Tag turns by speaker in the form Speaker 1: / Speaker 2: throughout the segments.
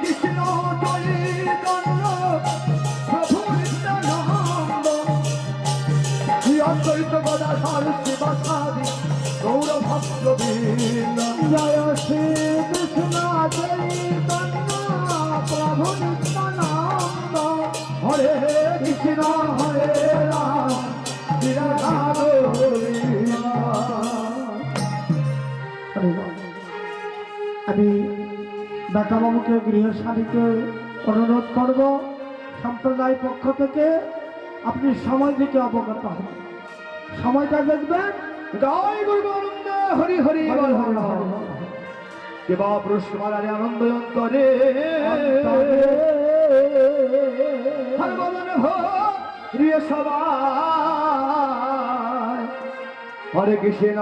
Speaker 1: কৃষ্ণ চৈতন্য প্রভু নিত্যানন্দ শ্রী অদ্বৈত গদাধর শিবাসাদি গৌর ভক্তবৃন্দ
Speaker 2: জয় শ্রী কৃষ্ণ চৈতন্য প্রভু নিত্যানন্দ
Speaker 1: হরে কৃষ্ণ হরে রাম শ্রী রাধা গোবিন্দ।
Speaker 2: আমি দাতাবাবুকে গৃহের স্বামীকে অনুরোধ করব সম্প্রদায় পক্ষ থেকে আপনি সময় দিকে অবগত হবেন, সময়টা দেখবেন।
Speaker 1: জয় গুরু গোবিন্দ হরি হরি বল হরি হরি কেবা পুরস্কারে আনন্দ অন্তরে হর বদন হরি সবাই হরে কৃষ্ণ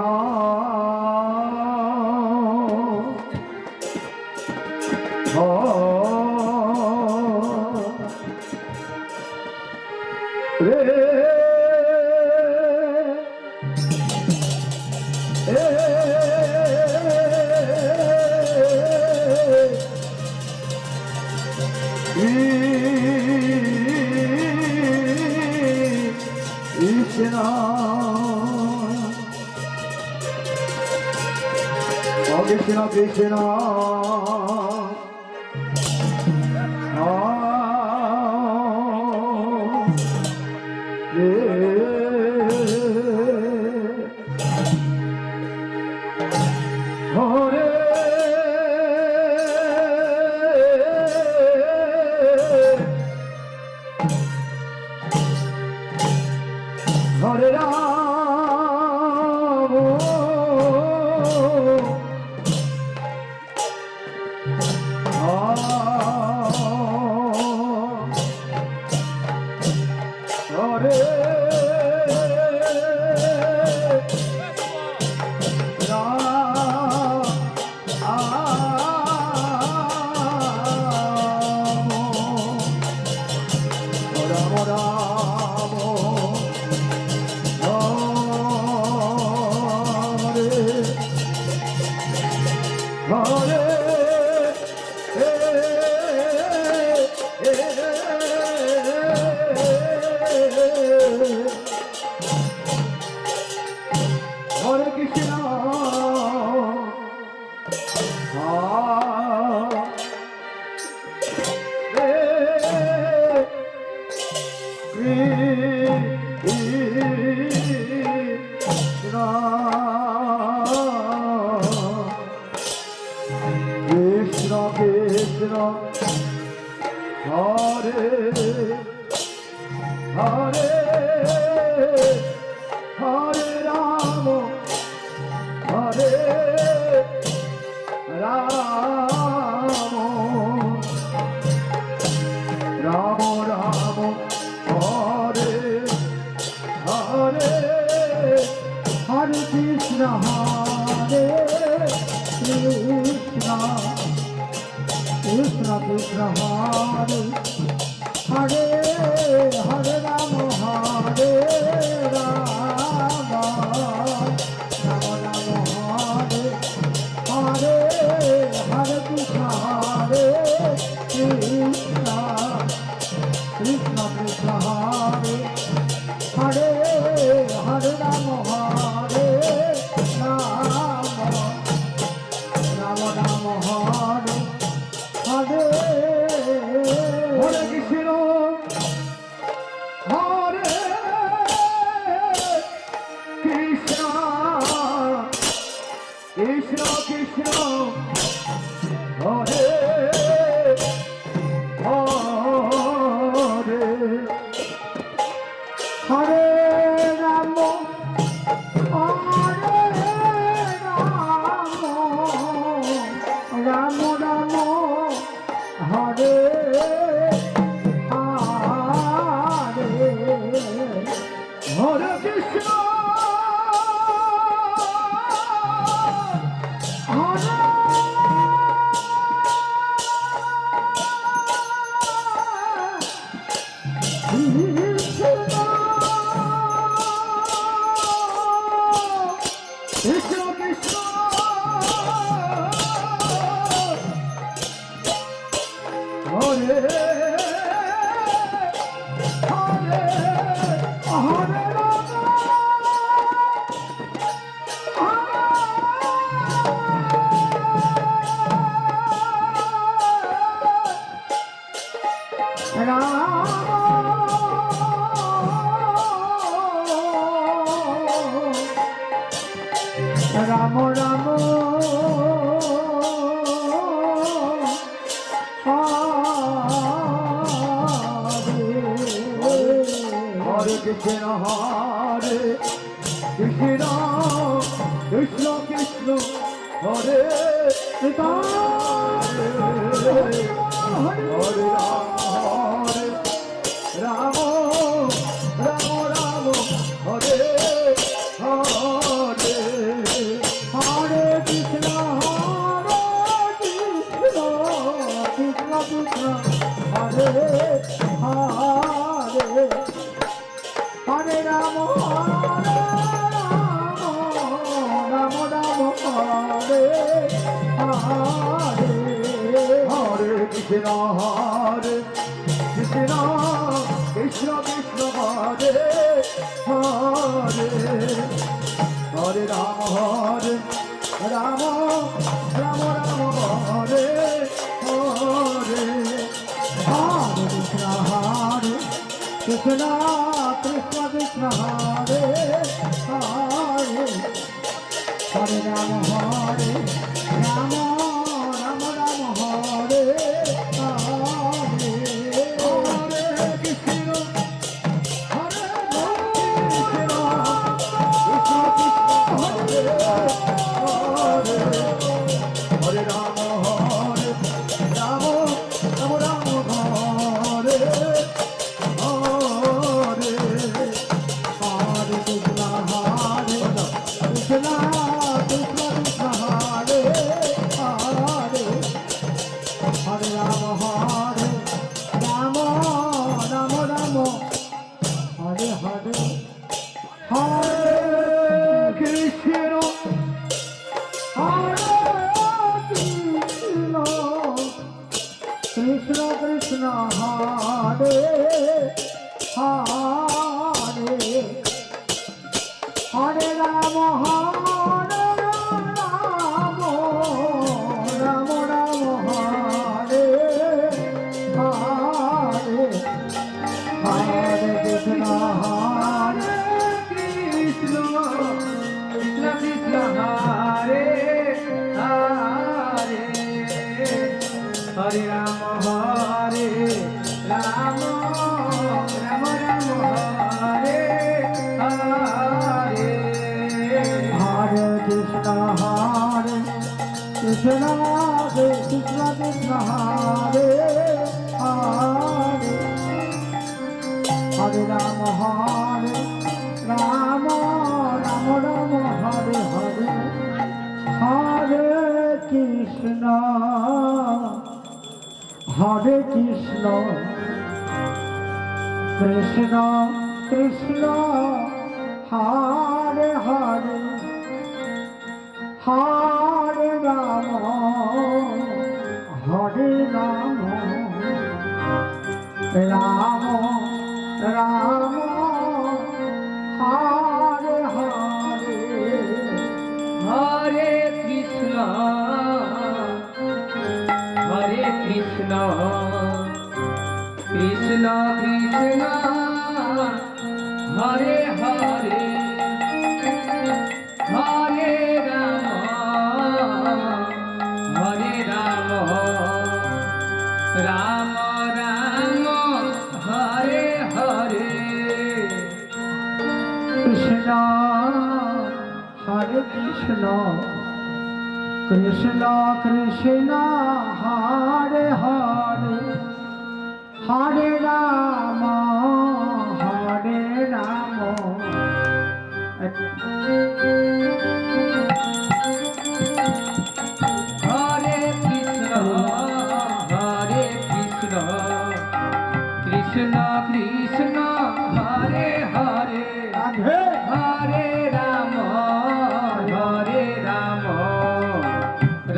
Speaker 1: রে কৃষ্ণ কৃষ্ণ হরে হরে রাম হরে হরে কৃষ্ণ কৃষ্ণ কৃষ্ণ হরে হরে হরে রাম হরে রাম রাম রাম হরে হরে
Speaker 2: হরে কৃষ্ণ হরে কৃষ্ণ কৃষ্ণ কৃষ্ণ হরে হরে হরে রাম হরে রাম রাম রাম হরে হরে হরে কৃষ্ণ হরে কৃষ্ণ কৃষ্ণ কৃষ্ণ হরে হরে হরে রাম হরে রাম রাম রাম হরে হরে
Speaker 1: হরে কৃষ্ণ হরে কৃষ্ণ কৃষ্ণ কৃষ্ণ হরে হরে
Speaker 2: হরে রাম হরে রাম রাম রাম হরে হরে
Speaker 1: হরে কৃষ্ণ
Speaker 2: হরে
Speaker 1: হরে হরে হরে
Speaker 2: রাম রাম
Speaker 1: হরে কৃষ্ণ হরে কৃষ্ণ কৃষ্ণ কৃষ্ণ হরে হরে হরে রাম রাম রাম হরে হরে
Speaker 2: হরে কৃষ্ণ কৃষ্ণ কৃষ্ণ হরে হরে হরে রাম রাম রাম হরে হরে
Speaker 1: হরে কৃষ্ণ হরে কৃষ্ণ কৃষ্ণ কৃষ্ণ হরে হরে হরে রাম রাম রাম রাম হরে হরে
Speaker 2: হরে কৃষ্ণ হরে কৃষ্ণ কৃষ্ণ কৃষ্ণ হরে হরে হরে রাম রাম রাম রাম হরে হরে
Speaker 1: হরে কৃষ্ণ হরে কৃষ্ণ কৃষ্ণ কৃষ্ণ হরে হরে হরে রাম রাম রাম রাম হরে হরে
Speaker 2: হরে কৃষ্ণ হরে কৃষ্ণ কৃষ্ণ কৃষ্ণ হরে হরে হরে রাম রাম রাম রাম হরে হরে হরে
Speaker 1: কৃষ্ণ
Speaker 2: হরে কৃষ্ণ কৃষ্ণ কৃষ্ণ হরে হরে হরে রাম রাম রাম রাম হরে হরে হরে কৃষ্ণ হরে
Speaker 1: কৃষ্ণ কৃষ্ণ কৃষ্ণ হরে হরে হরে রাম রাম রাম রাম হরে হরে
Speaker 2: হরে কৃষ্ণ হরে কৃষ্ণ কৃষ্ণ কৃষ্ণ হরে হরে হরে রাম রাম রাম রাম হরে হরে হরে কৃষ্ণ কৃষ্ণ কৃষ্ণ হরে হরে হরে রাম রাম রাম হরে হরে
Speaker 1: হরে কৃষ্ণ কৃষ্ণ কৃষ্ণ হরে হরে হরে রাম রাম রাম হরে হরে
Speaker 2: কৃষ্ণ হরে কৃষ্ণ কৃষ্ণ কৃষ্ণ হরে হরে হরে রাম
Speaker 1: হরে কৃষ্ণ কৃষ্ণ কৃষ্ণ হরে হরে
Speaker 2: রাধে
Speaker 1: হরে রাম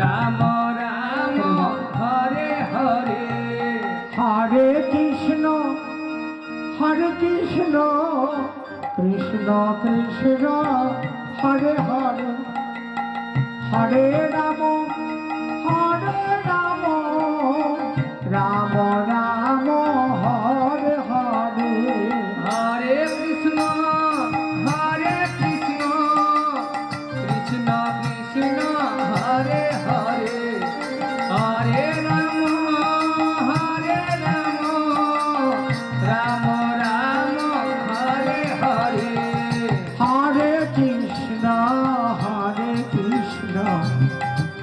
Speaker 1: রাম রাম হরে হরে
Speaker 2: হরে কৃষ্ণ কৃষ্ণ কৃষ্ণ হরে হরে হরে রাম রাম রাম হরে হরে
Speaker 1: হরে কৃষ্ণ কৃষ্ণ কৃষ্ণ হরে হরে হরে রাম রাম রাম হরে হরে
Speaker 2: হরে কৃষ্ণ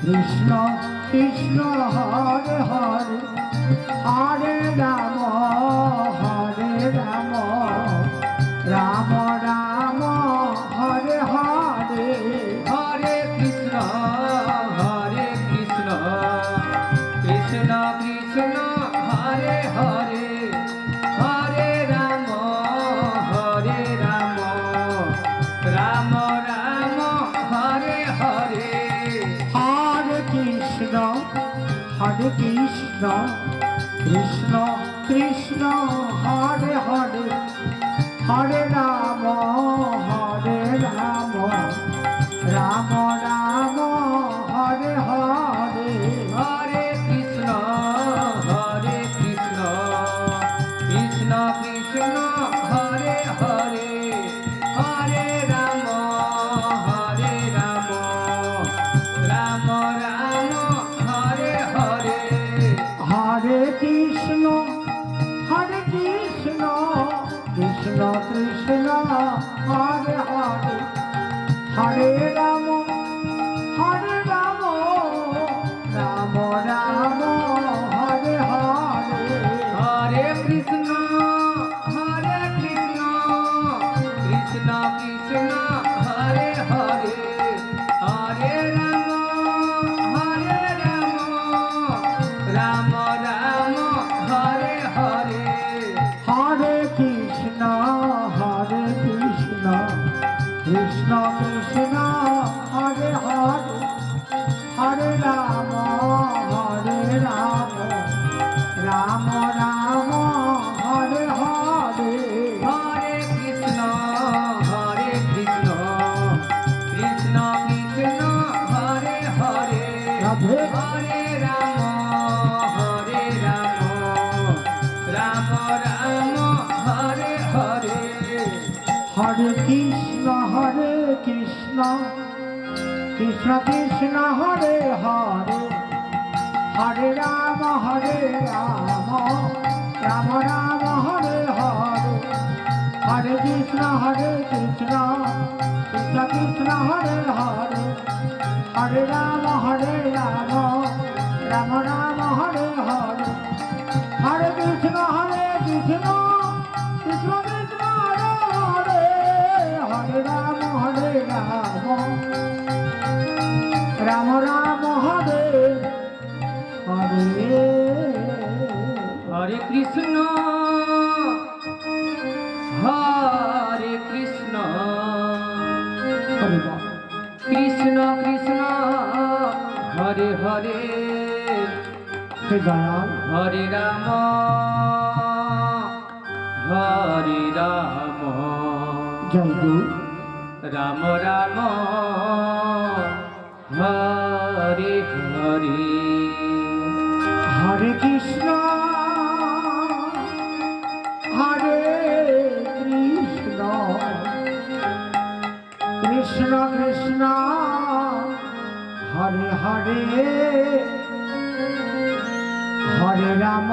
Speaker 2: কৃষ্ণ কৃষ্ণ হরে হরে হরে রাম রাম রাম হরে হরে
Speaker 1: হরে কৃষ্ণ কৃষ্ণ কৃষ্ণ হরে হরে হরে রাম রাম রাম হরে হরে
Speaker 2: হরে কৃষ্ণ কৃষ্ণ কৃষ্ণ হরে হরে হরে রাম রাম রাম হরে হরে
Speaker 1: হরে কৃষ্ণ কৃষ্ণ কৃষ্ণ হরে হরে হরে রাম রাম রাম হরে হরে
Speaker 2: হরে কৃষ্ণ কৃষ্ণ কৃষ্ণ হরে হরে হরে রাম রাম রাম হরে হরে
Speaker 1: হরে কৃষ্ণ কৃষ্ণ কৃষ্ণ হরে হরে হরে রাম রাম রাম হরে হরে
Speaker 2: হরে কৃষ্ণ কৃষ্ণ কৃষ্ণ হরে হরে হরে রাম রাম রাম হরে হরে
Speaker 1: হরে কৃষ্ণ কৃষ্ণ কৃষ্ণ হরে হরে
Speaker 2: রাধে
Speaker 1: হরে রাম রাম রাম হরে হরে
Speaker 2: হরে কৃষ্ণ কৃষ্ণ কৃষ্ণ হরে হরে হরে রাম রাম রাম হরে হরে হরে কৃষ্ণ কৃষ্ণ কৃষ্ণ হরে হরে হরে রাম রাম রাম হরে হরে হরে কৃষ্ণ কৃষ্ণ কৃষ্ণ হরে হরে হরে রাম রাম হরে হরে
Speaker 1: হরে কৃষ্ণ কৃষ্ণ
Speaker 2: হরে বল।
Speaker 1: কৃষ্ণ হরে হরে
Speaker 2: হে দয়াল
Speaker 1: হরে রাম
Speaker 2: জয় গুরু
Speaker 1: রাম হরে হরে
Speaker 2: হরে কৃষ্ণ কৃষ্ণ কৃষ্ণ হরে হরে হরে রাম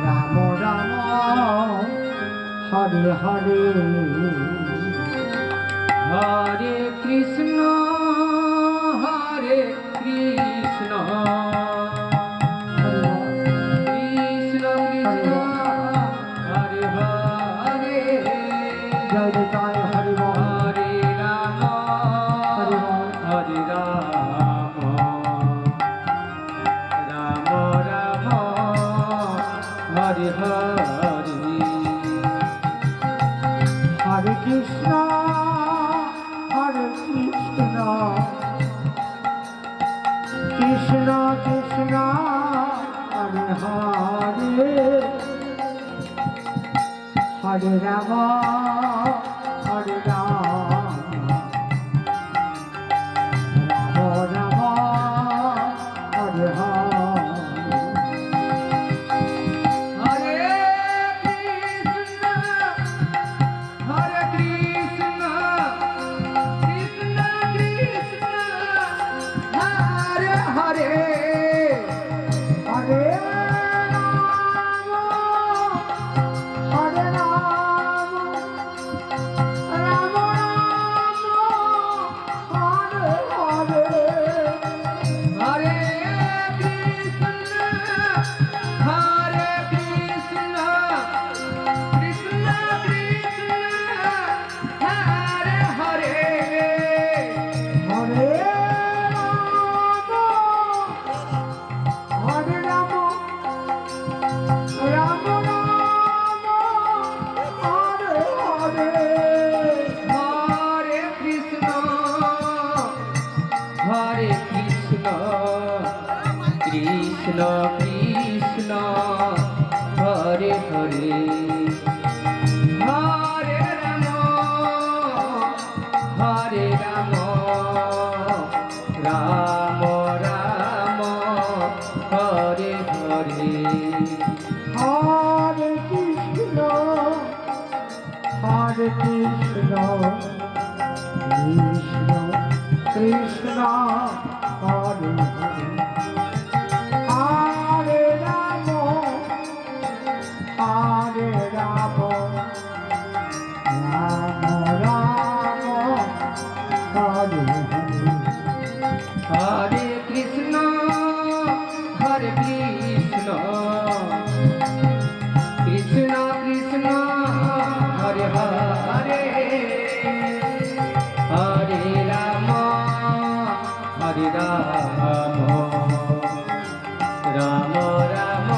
Speaker 2: রাম রাম হরে হরে
Speaker 1: হরে কৃষ্ণ কৃষ্ণ কৃষ্ণ হরে হরে
Speaker 2: জয় জয় হরি বল
Speaker 1: হরে রাম
Speaker 2: হরি বল
Speaker 1: হরে রাম রাম হরে হরে
Speaker 2: হরে কৃষ্ণ কৃষ্ণ কৃষ্ণ হরে রাম হরে রাম রাম রাম হরে হরে
Speaker 1: হরে কৃষ্ণ কৃষ্ণ কৃষ্ণ হরে হরে
Speaker 2: হরে হরে রাম রাম রাম হরে হরে
Speaker 1: হরে কৃষ্ণ কৃষ্ণ কৃষ্ণ হরে হরে
Speaker 2: হরে রাম রাম রাম হরে হরে
Speaker 1: হরে কৃষ্ণ কৃষ্ণ কৃষ্ণ হরে হরে হরে রাম রাম রাম হরে হরে
Speaker 2: হরে কৃষ্ণ কৃষ্ণ কৃষ্ণ হরে হরে হরে রাম রাম রাম হরে হরে
Speaker 1: হরে কৃষ্ণ কৃষ্ণ কৃষ্ণ হরে হরে হরে রাম রাম রাম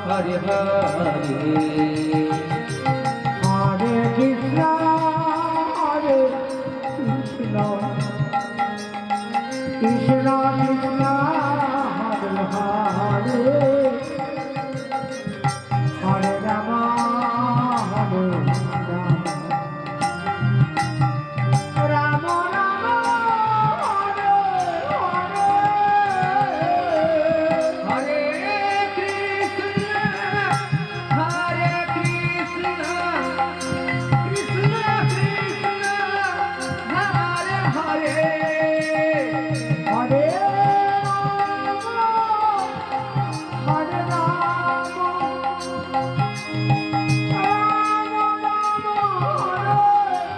Speaker 1: হরে হরে
Speaker 2: হরে কৃষ্ণ কৃষ্ণ কৃষ্ণ হরে হরে হরে রাম রাম রাম হরে হরে
Speaker 1: হরে কৃষ্ণ কৃষ্ণ কৃষ্ণ হরে হরে
Speaker 2: হরে হরে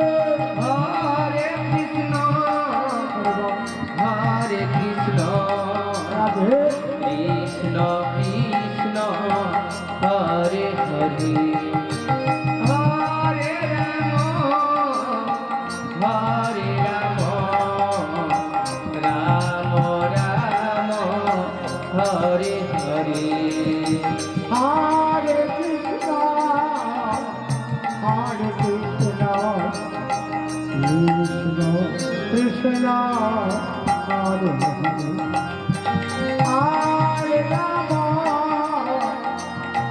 Speaker 2: রাম হরে
Speaker 1: হরে কৃষ্ণ
Speaker 2: রাধে
Speaker 1: কৃষ্ণ কৃষ্ণ হরে হরে হরে রাম রাম রাম হরে হরে
Speaker 2: হরে কৃষ্ণ কৃষ্ণ কৃষ্ণ হরে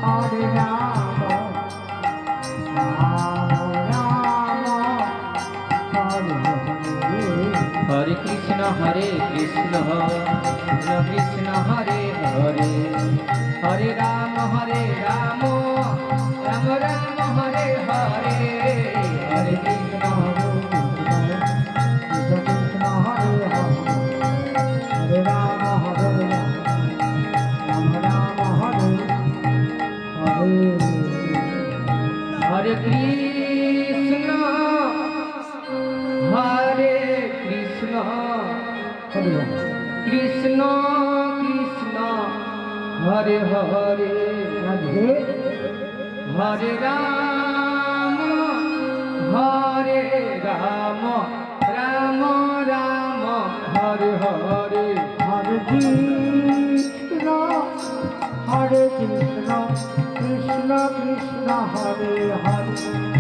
Speaker 2: হরে রাম রাম হরে
Speaker 1: হরে কৃষ্ণ কৃষ্ণ কৃষ্ণ হরে হরে হরে রাম রাম রাম হরে হরে হরে কৃষ্ণ
Speaker 2: কৃষ্ণ হরে হরে রাম রাম হরে হরে
Speaker 1: হরে কৃষ্ণ কৃষ্ণ কৃষ্ণ হরে হরে
Speaker 2: রাধে
Speaker 1: হরে রাম রাম রাম হরে হরে
Speaker 2: হরে কৃষ্ণ কৃষ্ণ কৃষ্ণ হরে হরে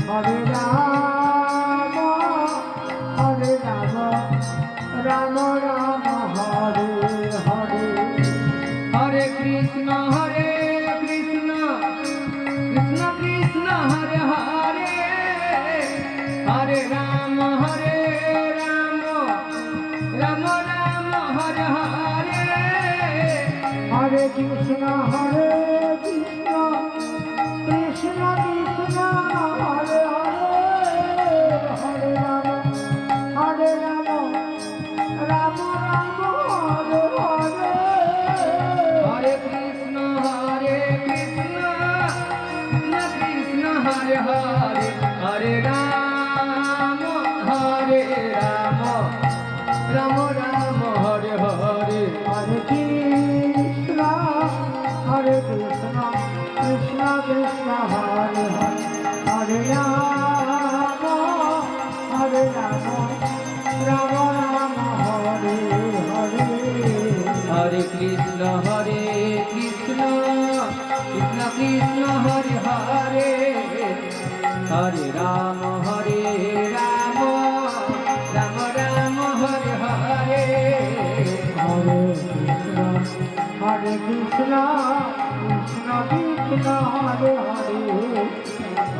Speaker 2: হরে রাম রাম রাম হরে হরে
Speaker 1: হরে কৃষ্ণ
Speaker 2: রাম রাম রাম হরে হরে হরে কৃষ্ণ কৃষ্ণ কৃষ্ণ হরে হরে হরে রাম রাম রাম হরে হরে
Speaker 3: হরে কৃষ্ণ কৃষ্ণ কৃষ্ণ হরে হরে হরে রাম রাম রাম হরে হরে
Speaker 2: হরে কৃষ্ণ কৃষ্ণ কৃষ্ণ কৃষ্ণ হরে হরে হরে রাম রাম রাম হরে হরে
Speaker 3: হরে কৃষ্ণ কৃষ্ণ কৃষ্ণ কৃষ্ণ হরে হরে হরে রাম রাম রাম হরে হরে
Speaker 2: হরে কৃষ্ণ কৃষ্ণ কৃষ্ণ হরে হরে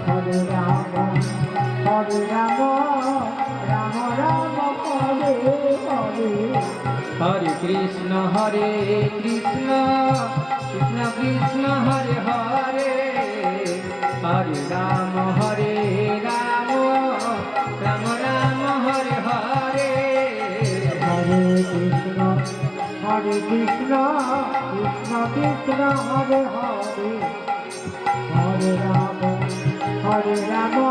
Speaker 2: হরে রাম রাম রাম হরে হরে
Speaker 3: হরে কৃষ্ণ কৃষ্ণ কৃষ্ণ কৃষ্ণ হরে হরে হরে রাম রাম রাম হরে হরে
Speaker 2: হরে কৃষ্ণ কৃষ্ণ কৃষ্ণ হরে হরে হরে রাম